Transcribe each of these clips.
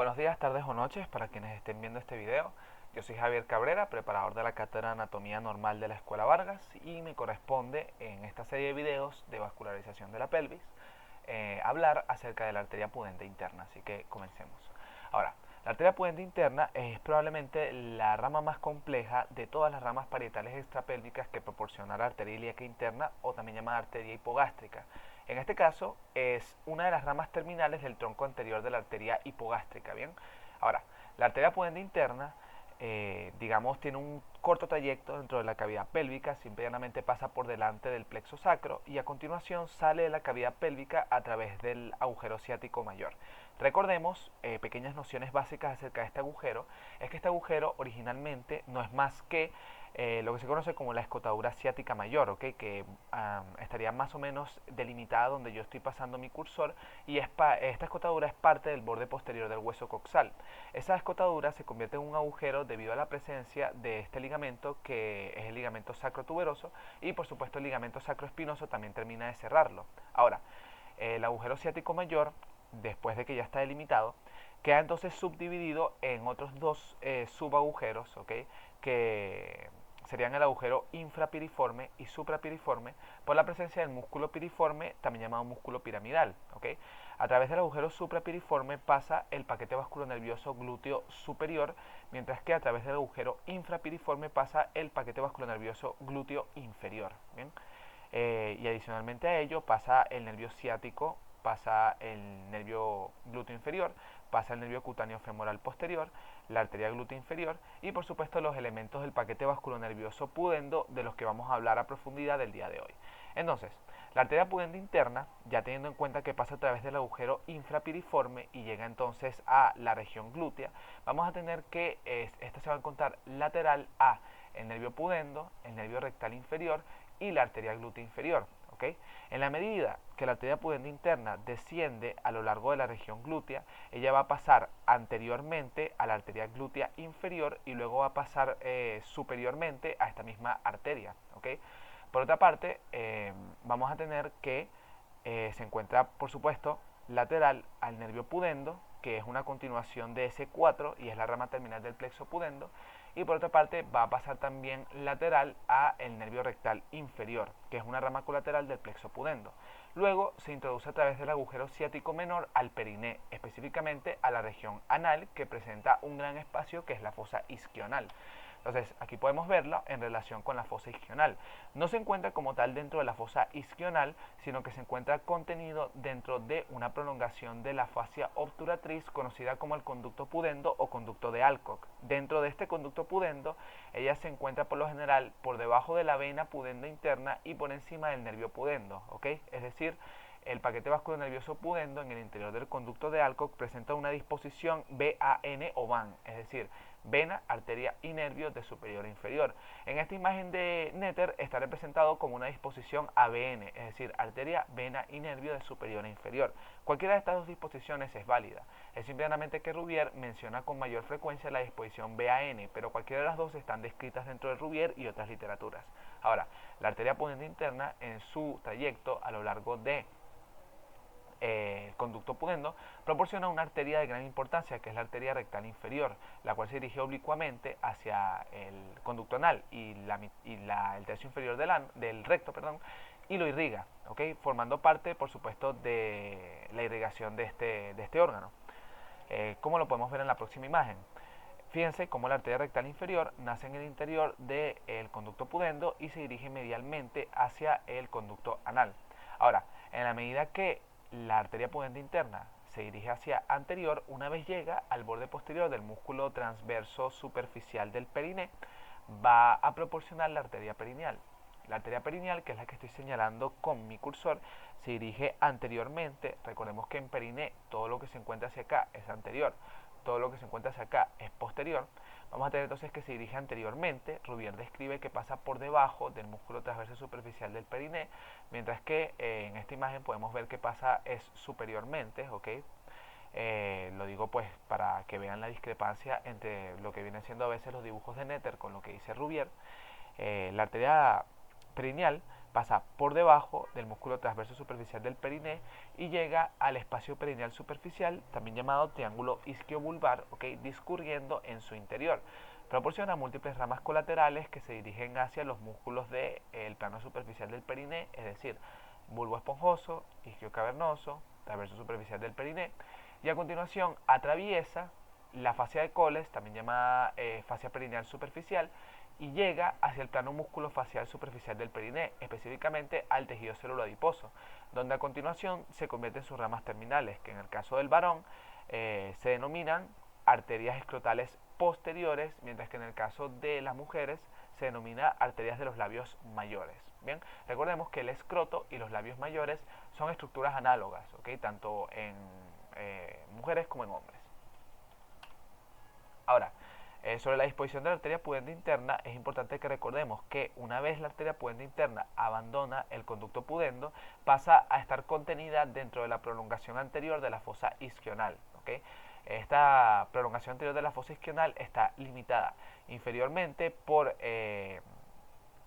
Buenos días, tardes o noches para quienes estén viendo este video. Yo soy Javier Cabrera, preparador de la Cátedra de Anatomía Normal de la Escuela Vargas, y me corresponde en esta serie de videos de vascularización de la pelvis hablar acerca de la arteria pudente interna, así que comencemos. Ahora, la arteria pudente interna es probablemente la rama más compleja de todas las ramas parietales extrapélvicas que proporciona la arteria ilíaca interna, o también llamada arteria hipogástrica. En este caso es una de las ramas terminales del tronco anterior de la arteria hipogástrica. Bien, ahora, la arteria pudente interna, digamos, tiene un corto trayecto dentro de la cavidad pélvica, simplemente pasa por delante del plexo sacro y a continuación sale de la cavidad pélvica a través del agujero ciático mayor. Recordemos pequeñas nociones básicas acerca de este agujero. Es que este agujero originalmente no es más que lo que se conoce como la escotadura ciática mayor, ¿okay? Que estaría más o menos delimitada donde yo estoy pasando mi cursor, y esta escotadura es parte del borde posterior del hueso coxal. Esa escotadura se convierte en un agujero debido a la presencia de este ligamento, que es el ligamento sacrotuberoso, y por supuesto el ligamento sacroespinoso también termina de cerrarlo. Ahora, el agujero ciático mayor, después de que ya está delimitado, queda entonces subdividido en otros dos subagujeros, ¿okay? Que serían el agujero infrapiriforme y suprapiriforme, por la presencia del músculo piriforme, también llamado músculo piramidal, ¿okay? A través del agujero suprapiriforme pasa el paquete vasculonervioso glúteo superior, mientras que a través del agujero infrapiriforme pasa el paquete vasculonervioso glúteo inferior. ¿Bien? Y adicionalmente a ello pasa el nervio ciático, pasa el nervio glúteo inferior, pasa el nervio cutáneo femoral posterior, la arteria glútea inferior y por supuesto los elementos del paquete vasculonervioso pudendo, de los que vamos a hablar a profundidad el día de hoy. Entonces, la arteria pudente interna, ya teniendo en cuenta que pasa a través del agujero infrapiriforme y llega entonces a la región glútea, vamos a tener que esta se va a encontrar lateral a el nervio pudendo, el nervio rectal inferior y la arteria glútea inferior. ¿Okay? En la medida que la arteria pudente interna desciende a lo largo de la región glútea, ella va a pasar anteriormente a la arteria glútea inferior y luego va a pasar superiormente a esta misma arteria. ¿Okay? Por otra parte, vamos a tener que se encuentra, por supuesto, lateral al nervio pudendo, que es una continuación de S4 y es la rama terminal del plexo pudendo, y por otra parte va a pasar también lateral a el nervio rectal inferior, que es una rama colateral del plexo pudendo. Luego se introduce a través del agujero ciático menor al periné, específicamente a la región anal, que presenta un gran espacio que es la fosa isquional. Entonces, aquí podemos verla en relación con la fosa isquional. No se encuentra como tal dentro de la fosa isquional, sino que se encuentra contenido dentro de una prolongación de la fascia obturatriz conocida como el conducto pudendo o conducto de Alcock. Dentro de este conducto pudendo, ella se encuentra por lo general por debajo de la vena pudenda interna y por encima del nervio pudendo, ¿ok? Es decir, el paquete vasculonervioso pudendo en el interior del conducto de Alcock presenta una disposición VAN o VAN, es decir, vena, arteria y nervio de superior a inferior. En esta imagen de Netter está representado como una disposición ABN, es decir, arteria, vena y nervio de superior a inferior. Cualquiera de estas dos disposiciones es válida. Es simplemente que Rubier menciona con mayor frecuencia la disposición VAN, pero cualquiera de las dos están descritas dentro de Rubier y otras literaturas. Ahora, la arteria pudente interna en su trayecto a lo largo de el conducto pudendo proporciona una arteria de gran importancia, que es la arteria rectal inferior, la cual se dirige oblicuamente hacia el conducto anal y el tercio inferior del recto, y lo irriga, ¿okay? Formando parte, por supuesto, de la irrigación de este órgano. ¿Cómo lo podemos ver en la próxima imagen? Fíjense cómo la arteria rectal inferior nace en el interior del conducto pudendo y se dirige medialmente hacia el conducto anal. Ahora, en la medida que la arteria pudente interna se dirige hacia anterior, una vez llega al borde posterior del músculo transverso superficial del periné, va a proporcionar la arteria perineal. La arteria perineal, que es la que estoy señalando con mi cursor, se dirige anteriormente. Recordemos que en periné todo lo que se encuentra hacia acá es anterior, todo lo que se encuentra hacia acá es posterior. Vamos a tener entonces que se dirige anteriormente. Rubier describe que pasa por debajo del músculo transverso superficial del periné, mientras que en esta imagen podemos ver que pasa es superiormente, ¿ok? Lo digo pues para que vean la discrepancia entre lo que vienen siendo a veces los dibujos de Netter con lo que dice Rubier. La arteria perineal pasa por debajo del músculo transverso superficial del periné y llega al espacio perineal superficial, también llamado triángulo isquiovulvar, discurriendo en su interior. Proporciona múltiples ramas colaterales que se dirigen hacia los músculos del plano superficial del periné, es decir, bulbo esponjoso, isquio cavernoso, transverso superficial del periné, y a continuación atraviesa la fascia de Coles, también llamada fascia perineal superficial, y llega hacia el plano músculo-facial superficial del periné, específicamente al tejido celular adiposo, donde a continuación se convierte en sus ramas terminales, que en el caso del varón se denominan arterias escrotales posteriores, mientras que en el caso de las mujeres se denomina arterias de los labios mayores. Bien, recordemos que el escroto y los labios mayores son estructuras análogas, tanto en mujeres como en hombres. Ahora, sobre la disposición de la arteria pudenda interna, es importante que recordemos que una vez la arteria pudenda interna abandona el conducto pudendo, pasa a estar contenida dentro de la prolongación anterior de la fosa isquional. Esta prolongación anterior de la fosa isquional está limitada inferiormente por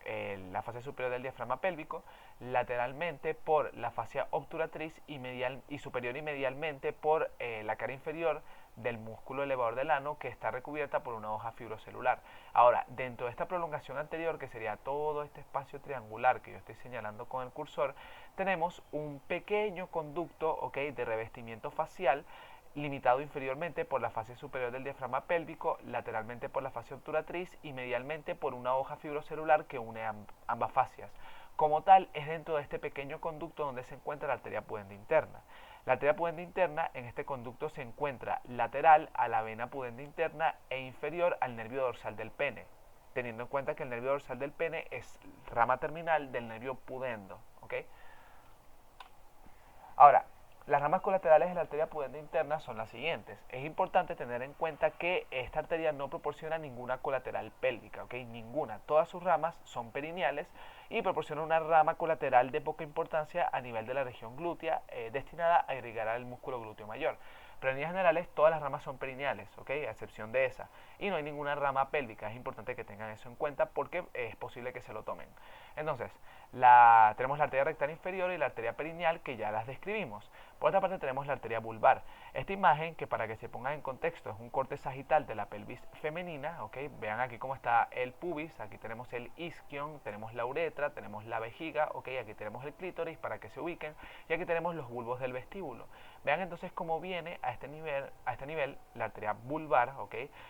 la fascia superior del diafragma pélvico, lateralmente por la fascia obturatriz y superior y medialmente por la cara inferior del músculo elevador del ano, que está recubierta por una hoja fibrocelular. Ahora, dentro de esta prolongación anterior, que sería todo este espacio triangular que yo estoy señalando con el cursor, tenemos un pequeño conducto de revestimiento facial, limitado inferiormente por la fascia superior del diafragma pélvico, lateralmente por la fascia obturatriz y medialmente por una hoja fibrocelular que une ambas fascias. Como tal, es dentro de este pequeño conducto donde se encuentra la arteria pudenda interna. La arteria pudenda interna en este conducto se encuentra lateral a la vena pudenda interna e inferior al nervio dorsal del pene, teniendo en cuenta que el nervio dorsal del pene es rama terminal del nervio pudendo. Ahora, las ramas colaterales de la arteria pudenda interna son las siguientes. Es importante tener en cuenta que esta arteria no proporciona ninguna colateral pélvica, ninguna. Todas sus ramas son perineales y proporciona una rama colateral de poca importancia a nivel de la región glútea, destinada a irrigar al músculo glúteo mayor. Pero en líneas generales todas las ramas son perineales, a excepción de esa. Y no hay ninguna rama pélvica. Es importante que tengan eso en cuenta porque es posible que se lo tomen. Entonces, tenemos la arteria rectal inferior y la arteria perineal, que ya las describimos. Por otra parte tenemos la arteria vulvar. Esta imagen, que para que se pongan en contexto, es un corte sagital de la pelvis femenina. Vean aquí cómo está el pubis, aquí tenemos el isquion, tenemos la uretra, tenemos la vejiga, aquí tenemos el clítoris para que se ubiquen, y aquí tenemos los bulbos del vestíbulo. Vean entonces cómo viene a este nivel la arteria vulvar.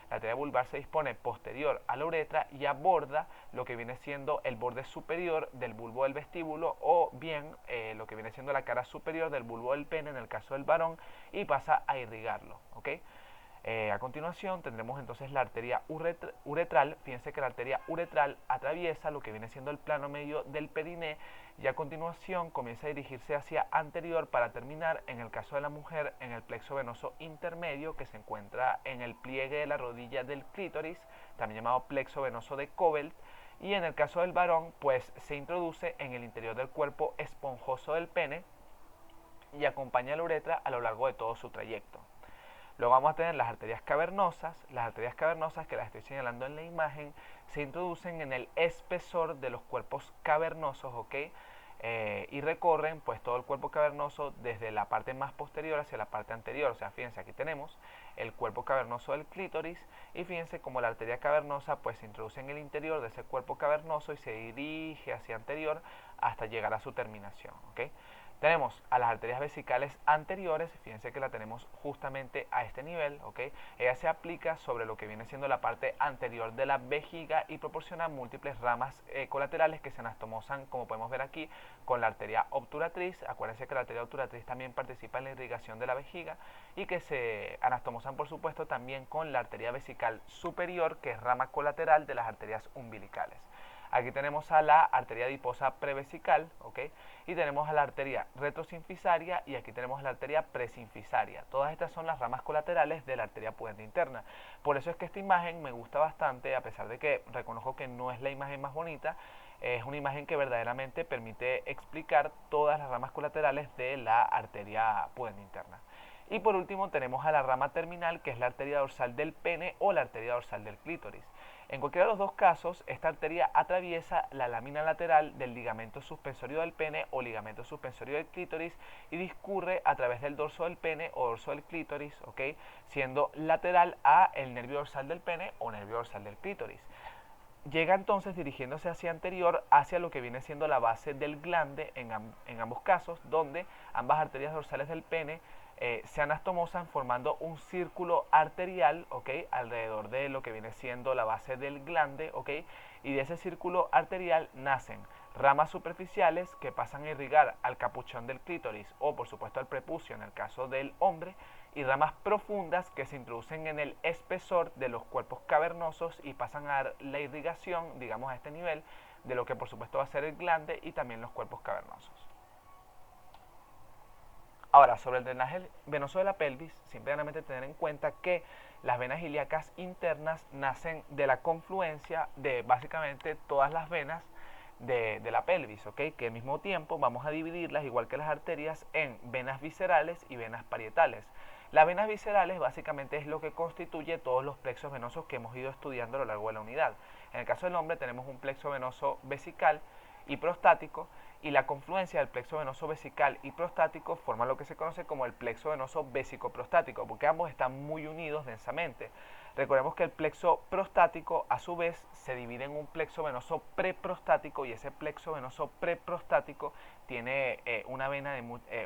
La arteria vulvar se dispone posterior a la uretra y aborda lo que viene siendo el borde superior del bulbo del vestíbulo, o bien lo que viene siendo la cara superior del bulbo del pene en el caso del varón, y pasa a irrigarlo. A continuación tendremos entonces la arteria uretral. Fíjense que la arteria uretral atraviesa lo que viene siendo el plano medio del periné y a continuación comienza a dirigirse hacia anterior para terminar, en el caso de la mujer, en el plexo venoso intermedio, que se encuentra en el pliegue de la rodilla del clítoris, también llamado plexo venoso de Cobelt, y en el caso del varón pues se introduce en el interior del cuerpo esponjoso del pene y acompaña a la uretra a lo largo de todo su trayecto. Luego vamos a tener las arterias cavernosas. Las arterias cavernosas, que las estoy señalando en la imagen, se introducen en el espesor de los cuerpos cavernosos, y recorren pues todo el cuerpo cavernoso desde la parte más posterior hacia la parte anterior. O sea, fíjense, aquí tenemos el cuerpo cavernoso del clítoris y fíjense cómo la arteria cavernosa pues se introduce en el interior de ese cuerpo cavernoso y se dirige hacia anterior hasta llegar a su terminación. Tenemos a las arterias vesicales anteriores. Fíjense que la tenemos justamente a este nivel. Ella se aplica sobre lo que viene siendo la parte anterior de la vejiga y proporciona múltiples ramas colaterales que se anastomosan, como podemos ver aquí, con la arteria obturatriz. Acuérdense que la arteria obturatriz también participa en la irrigación de la vejiga, y que se anastomosan por supuesto también con la arteria vesical superior, que es rama colateral de las arterias umbilicales. Aquí tenemos a la arteria adiposa prevesical, y tenemos a la arteria retrosinfisaria, y aquí tenemos la arteria presinfisaria. Todas estas son las ramas colaterales de la arteria pudenda interna. Por eso es que esta imagen me gusta bastante, a pesar de que reconozco que no es la imagen más bonita. Es una imagen que verdaderamente permite explicar todas las ramas colaterales de la arteria pudenda interna. Y por último tenemos a la rama terminal, que es la arteria dorsal del pene o la arteria dorsal del clítoris. En cualquiera de los dos casos, esta arteria atraviesa la lámina lateral del ligamento suspensorio del pene o ligamento suspensorio del clítoris y discurre a través del dorso del pene o dorso del clítoris, ¿ok? Siendo lateral a el nervio dorsal del pene o nervio dorsal del clítoris. Llega entonces dirigiéndose hacia anterior, hacia lo que viene siendo la base del glande en ambos casos, donde ambas arterias dorsales del pene se anastomosan formando un círculo arterial, ¿ok? Alrededor de lo que viene siendo la base del glande, ¿ok? Y de ese círculo arterial nacen ramas superficiales que pasan a irrigar al capuchón del clítoris o por supuesto al prepucio en el caso del hombre, y ramas profundas que se introducen en el espesor de los cuerpos cavernosos y pasan a dar la irrigación, digamos a este nivel, de lo que por supuesto va a ser el glande y también los cuerpos cavernosos. Ahora, sobre el drenaje venoso de la pelvis, simplemente tener en cuenta que las venas ilíacas internas nacen de la confluencia de básicamente todas las venas de la pelvis, ¿ok? Que al mismo tiempo vamos a dividirlas, igual que las arterias, en venas viscerales y venas parietales. Las venas viscerales básicamente es lo que constituye todos los plexos venosos que hemos ido estudiando a lo largo de la unidad. En el caso del hombre tenemos un plexo venoso vesical y prostático, y la confluencia del plexo venoso vesical y prostático forma lo que se conoce como el plexo venoso vésico-prostático, porque ambos están muy unidos densamente. Recordemos que el plexo prostático a su vez se divide en un plexo venoso preprostático, y ese plexo venoso preprostático tiene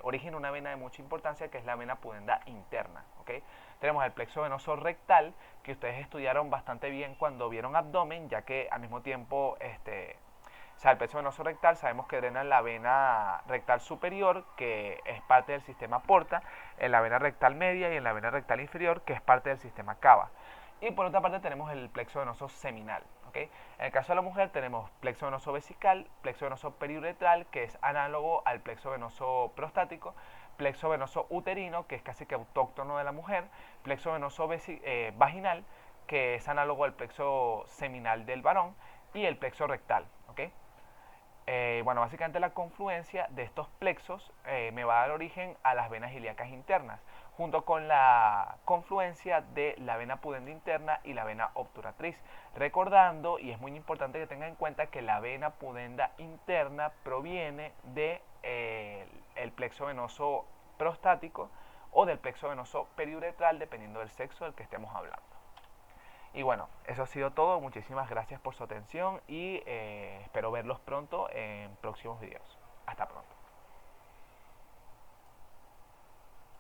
origen una vena de mucha importancia, que es la vena pudenda interna, ¿okay? Tenemos el plexo venoso rectal, que ustedes estudiaron bastante bien cuando vieron abdomen, ya que al mismo tiempo o sea, el plexo venoso rectal sabemos que drena la vena rectal superior, que es parte del sistema porta, en la vena rectal media y en la vena rectal inferior, que es parte del sistema cava. Y por otra parte tenemos el plexo venoso seminal, ¿okay? En el caso de la mujer tenemos plexo venoso vesical, plexo venoso periuretral, que es análogo al plexo venoso prostático, plexo venoso uterino, que es casi que autóctono de la mujer, plexo venoso vaginal, que es análogo al plexo seminal del varón, y el plexo rectal, ¿okay? Bueno, básicamente la confluencia de estos plexos me va a dar origen a las venas ilíacas internas, junto con la confluencia de la vena pudenda interna y la vena obturatriz. Recordando, y es muy importante que tengan en cuenta, que la vena pudenda interna proviene de el plexo venoso prostático o del plexo venoso periuretral, dependiendo del sexo del que estemos hablando. Y bueno, eso ha sido todo. Muchísimas gracias por su atención y espero verlos pronto en próximos videos. Hasta pronto.